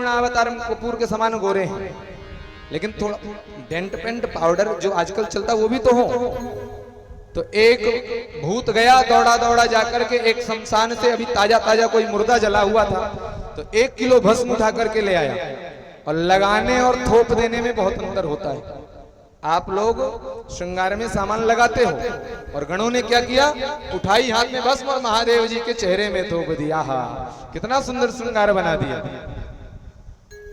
पूर्णावतारम कपूर के समान गोरे हैं, लेकिन थोड़ा डेंट पेंट पाउडर जो आजकल चलता वो भी तो हो। तो एक भूत गया दौड़ा दौड़ा जाकर के एक शमशान से अभी ताजा ताजा कोई मुर्दा जला हुआ था, तो 1 किलो भस्म उठा करके ले आया। और लगाने और थोप देने में बहुत अंतर होता है। आप लोग श्रृंगार में सामान लगाते हो, और गणों ने क्या किया, उठाई हाथ में भस्म और महादेव जी के चेहरे में थोप दिया। कितना सुंदर श्रृंगार बना दिया,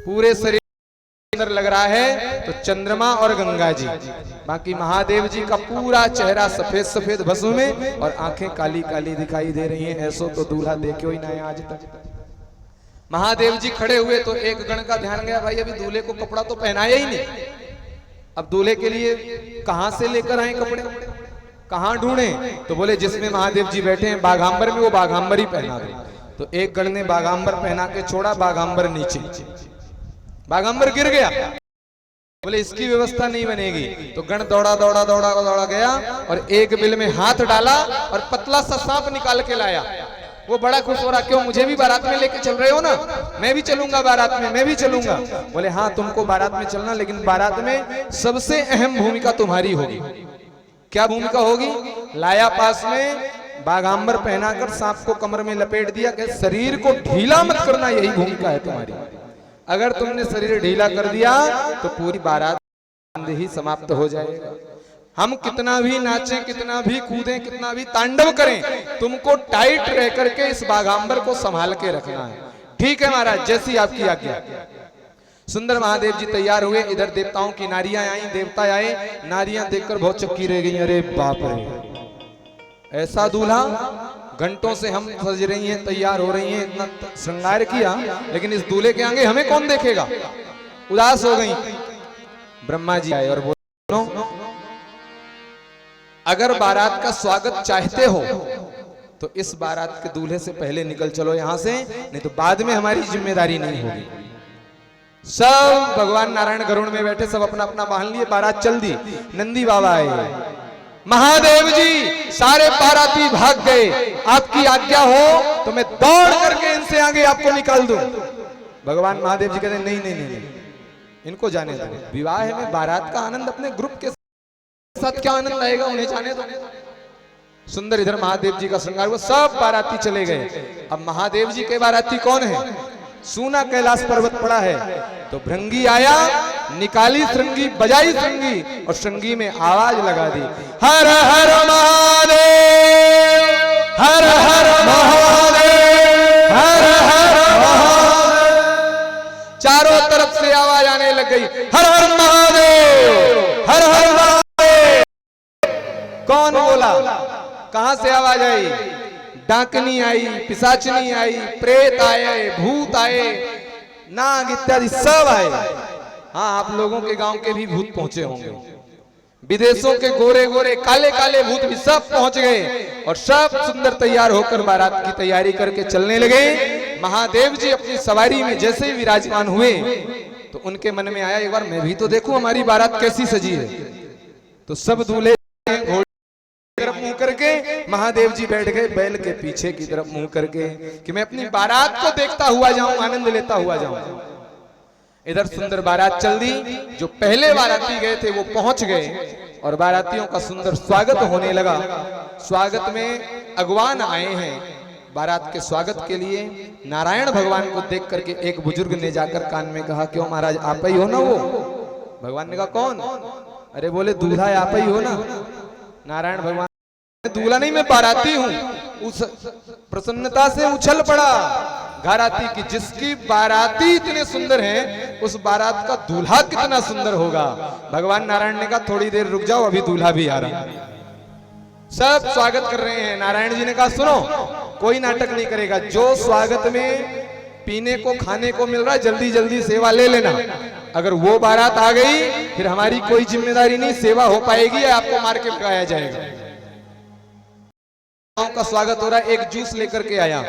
पूरे शरीर सुंदर लग रहा है। तो चंद्रमा और गंगा जी, बाकी महादेव जी का पूरा चेहरा सफेद सफेद भस्म में और आंखें काली काली दिखाई दे रही हैं। ऐसो तो दूल्हा देखो ही ना है आज तक। महादेव जी खड़े हुए तो एक गण का ध्यान गया, भाई अभी दूल्हे को कपड़ा तो पहनाया ही नहीं, अब दूल्हे के लिए कहां से लेकर आए कपड़े, कहां ढूंढे। तो बोले जिसमें महादेव जी बैठे हैं बाघांबर में, वो बाघांबर ही पहना दो। तो एक गण ने बाघांबर पहना के छोड़ा, बाघांबर नीचे, बाघांबर गिर गया। बोले इसकी व्यवस्था नहीं बनेगी। तो गण दौड़ा दौड़ा दौड़ा दौड़ा गया और एक बिल में हाथ डाला और पतला सा सांप निकाल के लाया। वो बड़ा खुश हो रहा, क्यों मुझे भी बारात में लेके चल रहे हो ना, मैं भी चलूंगा बारात में, मैं भी चलूंगा। बोले हाँ तुमको बारात में चलना, लेकिन बारात में सबसे अहम भूमिका तुम्हारी होगी। क्या भूमिका होगी? लाया पास में बाघांबर पहनाकर सांप को कमर में लपेट दिया कि शरीर को ढीला मत करना, यही भूमिका है तुम्हारी। अगर तुमने शरीर ढीला कर दिया तो पूरी बारात ही समाप्त हो जाएगा। हम कितना भी नाचें, कितना भी कूदें, कितना भी तांडव करें, तुमको टाइट रह करके इस बाघांबर को संभाल के रखना है। ठीक है महाराज, जैसी आपकी आज्ञा। सुंदर महादेव जी तैयार हुए, इधर देवताओं की नारियां आई, देवता आए, नारियां देखकर बहुत चक्की रह गई। अरे बाप रे, ऐसा दूल्हा, घंटों से हम सज रही हैं, तैयार हो रही हैं, इतना श्रृंगार किया, लेकिन इस दूल्हे के आगे हमें कौन देखेगा। उदास हो गई। ब्रह्मा जी आए और बोलो, अगर बारात का स्वागत चाहते हो तो इस बारात के दूल्हे से पहले निकल चलो यहां से, नहीं तो बाद में हमारी जिम्मेदारी नहीं होगी। सब भगवान नारायण गरुड़ में बैठे, सब अपना अपना वाहन लिए, बारात चल दी। नंदी बाबा आए, महादेव जी सारे बाराती भाग गए, आपकी आज्ञा हो तो मैं दौड़ करके इनसे आगे आपको निकाल दूं। भगवान महादेव जी कहते नहीं नहीं नहीं, नहीं। इनको जाने दो, विवाह में बारात का आनंद अपने ग्रुप के साथ क्या आनंद आएगा, उन्हें जाने दो। सुंदर इधर महादेव जी का श्रृंगार हुआ, सब बाराती चले गए। अब महादेव जी के बाराती कौन है? सूना कैलाश पर्वत पड़ा है, तो भृंगी आया, निकाली श्रृंगी, बजाई श्रृंगी और श्रृंगी में आवाज लगा दी, हर हर महादेव, हर हर महादेव, हर हर महादेव। चारों तरफ से आवाज आने लग गई, हर हर महादेव, हर हर महादेव। कौन बोला? कहां से आवाज आई? डाकनी आई, पिशाचनी आई, प्रेत आए, भूत आए, नाग इत्यादि सब आए। हाँ, आप लोगों के गांव के भी भूत पहुंचे होंगे, विदेशों के गोरे गोरे काले काले भूत भी सब पहुंच गए और सब सुंदर तैयार होकर बारात की तैयारी करके चलने लगे। महादेव जी अपनी सवारी में जैसे ही विराजमान हुए तो उनके मन में आया, एक बार मैं भी तो देखूं हमारी बारात कैसी सजी है। तो सब दूल्हे तरफ मुंह करके महादेव जी बैठ गए, बैल के पीछे की तरफ मुंह करके, कि मैं अपनी बारात को देखता हुआ जाऊं, आनंद लेता हुआ जाऊं। इधर सुंदर बारात चल दी। जो पहले बाराती गए थे वो पहुंच गए और बारातियों का सुंदर स्वागत होने लगा। स्वागत में अगवान आए हैं। बारात के स्वागत के लिए नारायण भगवान को देख करके एक बुजुर्ग ने जाकर कान में कहा, क्यों महाराज आप ही हो ना वो? भगवान ने कहा कौन? अरे बोले दूल्हा आप ही हो ना? नारायण भगवान, दूल्हा नहीं मैं बाराती हूं। उस प्रसन्नता से उछल पड़ा घराती की, जिसकी बाराती इतने सुंदर है उस बारात का दूल्हा कितना सुंदर होगा। भगवान नारायण ने कहा थोड़ी देर रुक जाओ, अभी दूल्हा भी आ रहा। सब स्वागत कर रहे हैं। नारायण जी ने कहा सुनो, कोई नाटक नहीं करेगा, जो स्वागत में पीने को खाने को मिल रहा है जल्दी जल्दी सेवा ले लेना। अगर वो बारात आ गई फिर हमारी कोई जिम्मेदारी नहीं, सेवा हो पाएगी या आपको मार के भगाया जाएगा। का स्वागत हो रहा है। एक जूस लेकर के आया,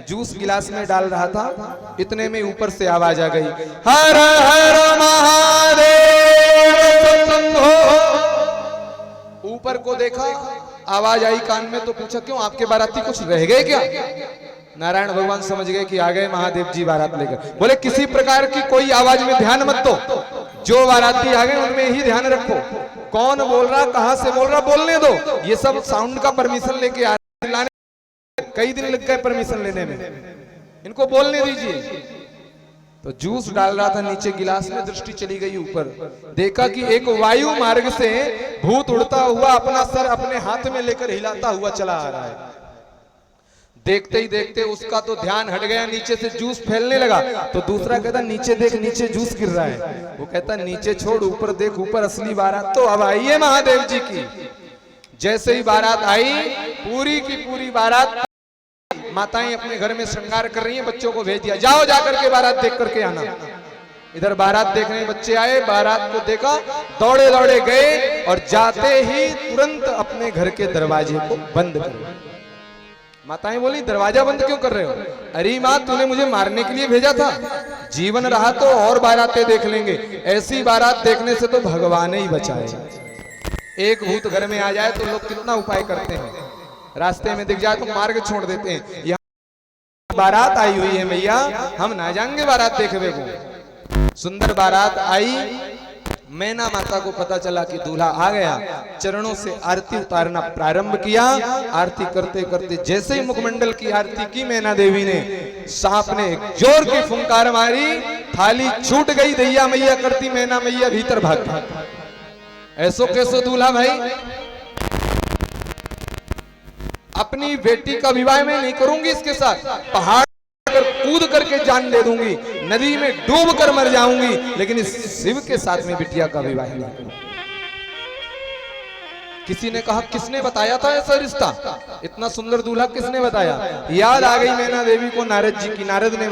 जूस गिलास में डाल रहा था, इतने में ऊपर से आवाज आ गई, हर हर महादेव शंभो। ऊपर को देखा, आवाज आई कान में, तो पूछा क्यों आपके बाराती कुछ रह गए क्या? नारायण भगवान समझ गए कि आ गए महादेव जी बारात लेकर। बोले किसी प्रकार की कोई आवाज में ध्यान मत दो, जो बाराती आ गए उनमें ही ध्यान रखो। कौन बोल रहा, कहां से बोल रहा, बोलने दो। ये सब साउंड का परमिशन लेके आ रहे, कई दिन लग गए परमिशन लेने में, इनको बोलने दीजिए। तो जूस डाल रहा था नीचे गिलास में, दृष्टि चली गई ऊपर, देखा कि एक वायु मार्ग से भूत उड़ता हुआ अपना सर अपने हाथ में लेकर हिलाता हुआ चला आ रहा है। देखते ही देखते उसका तो ध्यान हट गया, नीचे से जूस फैलने लगा। तो दूसरा कहता नीचे देख, नीचे जूस गिर रहा है। वो कहता नीचे छोड़, ऊपर देख, ऊपर असली बारात तो अब आई है महादेव जी की। जैसे ही बारात आई, पूरी की पूरी बारात, माताएं अपने घर में श्रृंगार कर रही हैं, बच्चों को भेज दिया, जाओ जाकर के बारात देख करके आना। इधर बारात देखने बच्चे आए, बारात को देखा, दौड़े दौड़े गए और जाते ही तुरंत अपने घर के दरवाजे को बंद कर दिया। माताएं बोली दरवाजा बंद क्यों कर रहे हो? अरे माँ, तूने मुझे मारने के लिए भेजा था, जीवन रहा तो और बारातें देख लेंगे, ऐसी बारात देखने से तो भगवान ही बचाए। एक भूत घर में आ जाए तो लोग कितना उपाय करते हैं, रास्ते में दिख जाए तो मार के छोड़ देते हैं। यहाँ बारात आई हुई है भैया, हम ना जाएंगे बारात देखने को। सुंदर बारात आई, मैना माता को पता चला कि दूल्हा आ गया, चरणों से आरती उतारना प्रारंभ किया। आरती करते करते जैसे ही मुखमंडल की आरती की मैना देवी ने, सांप ने जोर की फुंकार मारी, थाली छूट गई, दैया मैया करती, मैना मैया भीतर भाग गई। ऐसो कैसो दूल्हा भाई, अपनी बेटी का विवाह मैं नहीं करूंगी इसके साथ, पहाड़ पर कूद करके जान दे दूंगी, नदी में डूब कर मर जाऊंगी, लेकिन इस शिव के साथ में बिटिया का विवाह नहीं करूंगी। किसी ने कहा किसने बताया था ऐसा रिश्ता, इतना सुंदर दूल्हा किसने बताया? याद आ गई मैना देवी को नारद जी की। नारद ने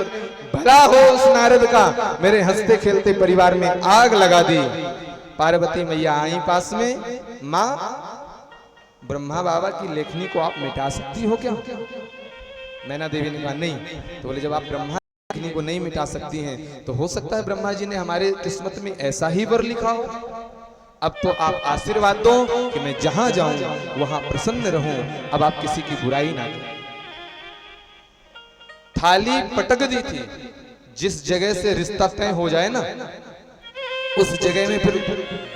भला हो उस नारद का, मेरे हंसते खेलते परिवार में आग लगा दी। पार्वती मैया आई पास में, माँ ब्रह्मा बाबा की लेखनी को आप मिटा सकती हो क्या? मैना देवी ने कहा नहीं। तो बोले जब आप ब्रह्मा की लेखनी को नहीं मिटा सकती हैं तो हो सकता है ब्रह्मा जी ने हमारे किस्मत में ऐसा ही वर लिखा हो। अब तो आप आशीर्वाद दो कि मैं जहां जाऊं वहां प्रसन्न रहूं, अब आप किसी की बुराई ना करें। थाली पटक दी थी, जिस जगह से रिश्ता तय हो जाए ना, उस जगह में फिर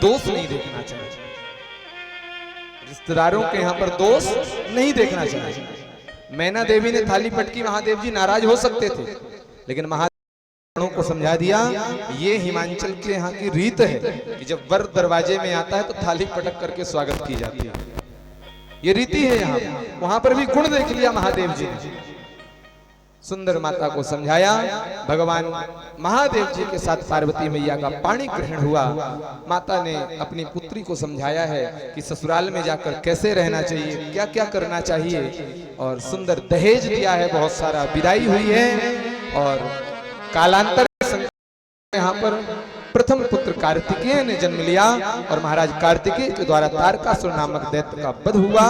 दोष नहीं देखना चाहिए, रिश्तेदारों के यहाँ पर दोष नहीं देखना चाहिए। मैना देवी ने थाली पटकी, महादेव जी नाराज हो सकते थे, लेकिन महादेव को समझा दिया ये हिमाचल के यहाँ की रीत है कि जब वर दरवाजे में आता है तो थाली पटक करके स्वागत की जाती है, ये रीति है यहाँ। वहां पर भी गुण देख लिया महादेव जी ने, सुंदर माता को समझाया। भगवान महादेव जी के साथ पार्वती मैया का पाणी ग्रहण हुआ। माता ने अपनी पुत्री को समझाया है कि ससुराल में जाकर कैसे रहना चाहिए, क्या क्या करना चाहिए, और सुंदर दहेज दिया है, बहुत सारा विदाई हुई है। और कालांतर यहाँ पर प्रथम पुत्र कार्तिकेय ने जन्म लिया और महाराज कार्तिकेय के द्वारा तारकासुर नामक दैत्य का वध हुआ।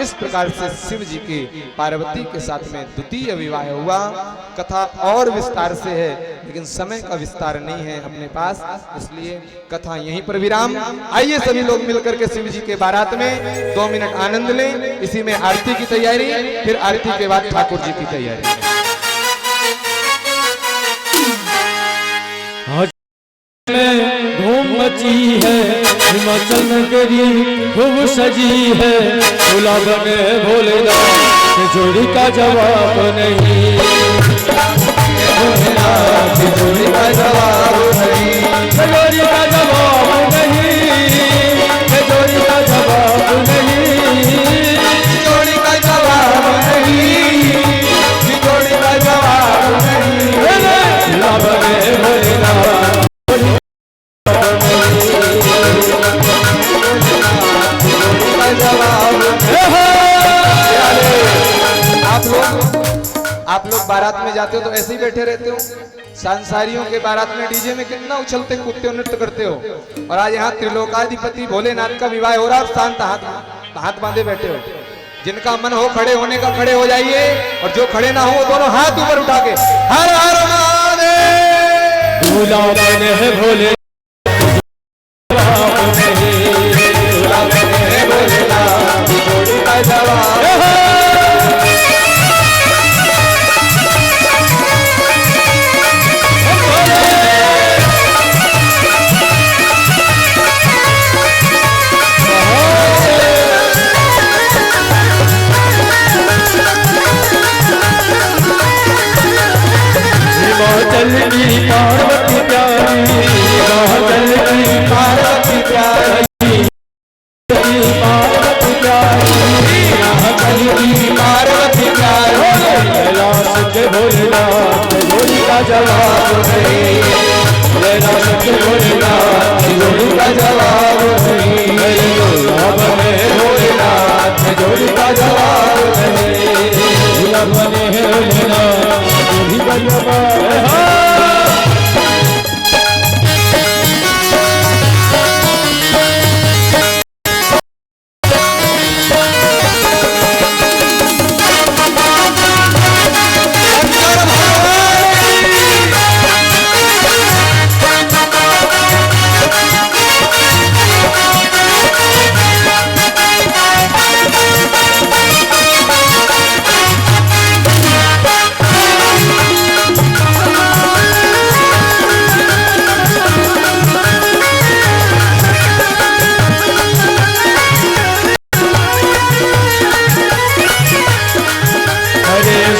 इस प्रकार से शिव जी के पार्वती के साथ में द्वितीय विवाह हुआ। कथा और विस्तार से है, लेकिन समय का विस्तार नहीं है अपने पास, इसलिए कथा यहीं पर विराम। आइए सभी लोग मिलकर के शिव जी के बारात में 2 मिनट आनंद लें। इसी में आरती की तैयारी, फिर आरती के बाद ठाकुर जी की तैयारी। धूम मची है, हिमाचल नगरी खूब सजी है, भोला बने भोलेनाथ जोड़ी का जवाब नहीं, भोलेनाथ जोड़ी का जवाब नहीं, जोड़ी का जवाब नहीं, जोड़ी का जवाब नहीं, जोड़ी का जवाब नहीं, जोड़ी का जवाब नहीं, भोला बने भोलेनाथ। आप लोग बारात में जाते हो तो ऐसे ही बैठे रहते हो, सांसारियों के बारात में डीजे में कितना उछलते कूदते हो, नृत्य करते हो, और आज यहाँ त्रिलोकाधिपति भोलेनाथ का विवाह हो रहा है और शांत हाथ बांधे बैठे हो। जिनका मन हो खड़े होने का खड़े हो जाइए, और जो खड़े ना हो दोनों हाथ ऊपर उठा के हर हर महादेव। भोला बने भोले पार्वती प्यारी, काजल की पार्वती प्यारी, पार्वती प्यारी, काजल की पार्वती प्यारी। कैलाश के भोलेनाथ जोड़ी का जवाब नहीं, कैलाश के भोलेनाथ जोड़ी का जवाब नहीं, बने भोलेनाथ जोड़ी का जवाब नहीं, बने भोलेनाथ जोड़ी का जवाब है।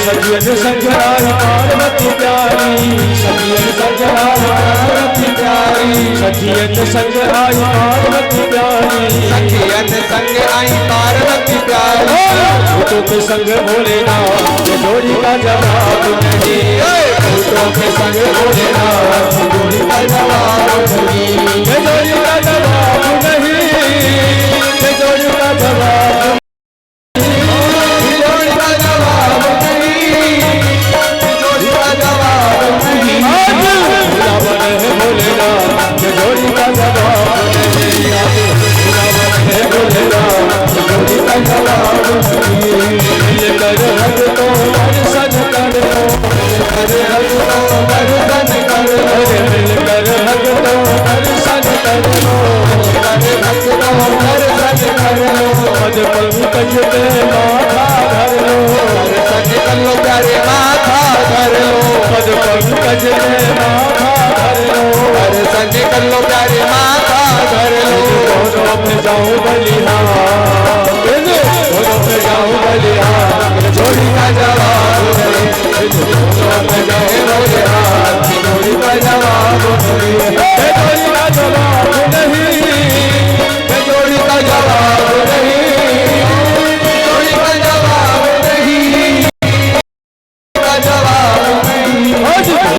सजियन संजराई पार्वती प्यारी, सजियन संजराई पार्वती प्यारी, सजियन संजराई पार्वती प्यारी, सखियन संग आई पार्वती प्यारी। भूतों के संग भोलेनाथ जोड़ी का जवाब नहीं, भूतों के संग भोलेनाथ जोड़ी का जवाब नहीं, जोड़ी का जवाब नहीं, जोड़ी का जवाब पंकज पे माथा धर लो, दर्शन कर लो प्यारे माथा धर लो, पद पंकज पे माथा धर लो, दर्शन कर लो प्यारे माथा धर लो। दोनों में जाओ बलि